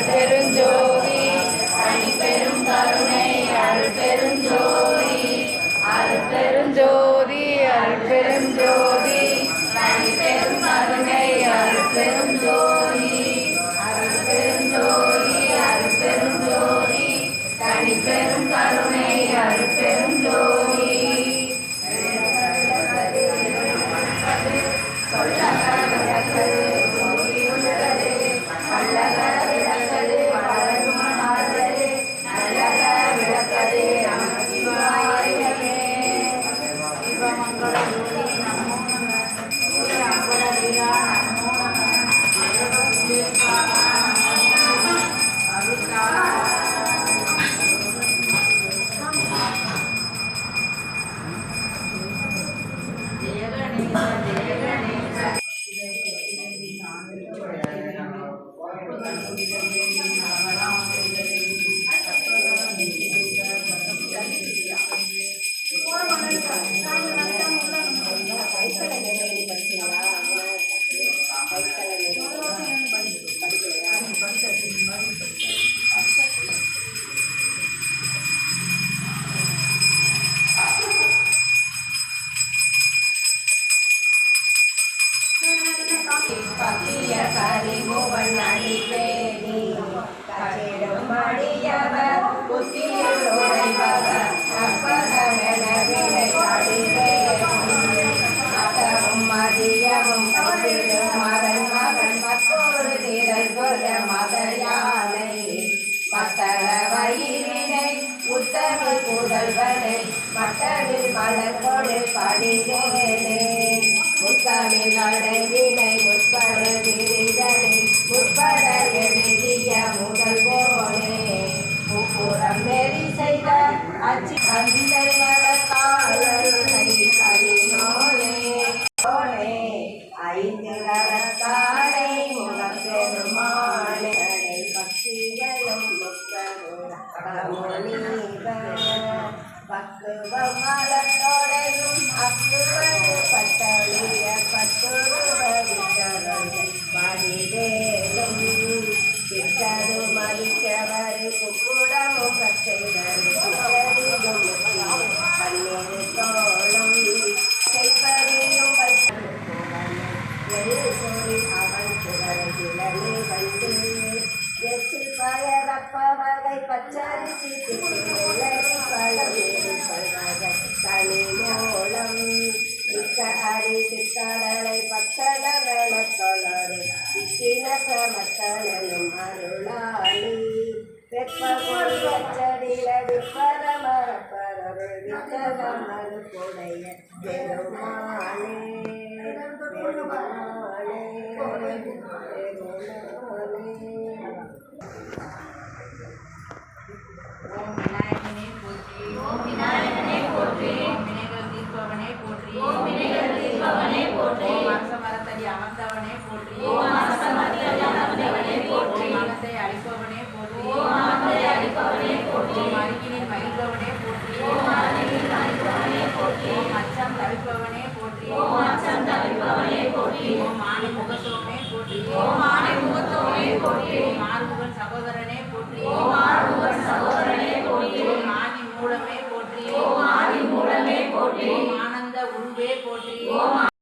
பெருஞ்சோதி தனிப்பெரும் கருணை அருட்பெருஞ்சோதி அருட்பெருஞ்சோதி அருட்பெருஞ்சோதி தனிப்பெரும் கருணை அருட்பெருஞ்சோதி அருட்பெருஞ்சோதி அருட்பெருஞ்சோதி தனிப்பெரும் கருணை அருட்பெருஞ்சோதி பத்திய கரிமுவன் அடிப்பேணி கச்சிடும் மடியவர் புத்தியில் உரைபவர் கற்பகமென விடை அடவும் மதியமும் கைவிடும் மகன் மகன் மற்றொரு திரள் கொல மதையானை மத்தள வயிறினை உத்தமிழ் புதல்வனை மட்டவில் மலர்கொடு படிதேனே முத்தமிழ் அடைவினை முற்பட திரிதனை முற்பட எழுதிய முதல் போனே முப்புறம் நெறி செய்த அச்சி அந்தை வளர்த்தாளை கலினோனே ஐந்து நரத்தாரை முகம் பெருமாளே பக்திகளும் பக்குவமலத்தோடையும் அக்குவது பட்டளிய பட்டுருவதித்தவர்கள் மதிவேலும் சித்தரு மதிக்கவரு குக்குடமும் கச்சைதரு சித்தரியும் பன்னீர் தோளும் செய்ப்பறியும் அவன் குரகிழனே வந்து எச்சில் பயரப்பவகை பச்சரிசி திளறி பழவேறு பல்வகை தனிமூலம் மிக்க அரி சிக்கடலை பச்சட வெளக்கொளரு சிக்கின சமத்தனும் அருளாளி வெப்பொரு அச்சடில விப்பர மரப்பரருள் வித்தவமரு கொடைய பெருமாளே பெருமாளே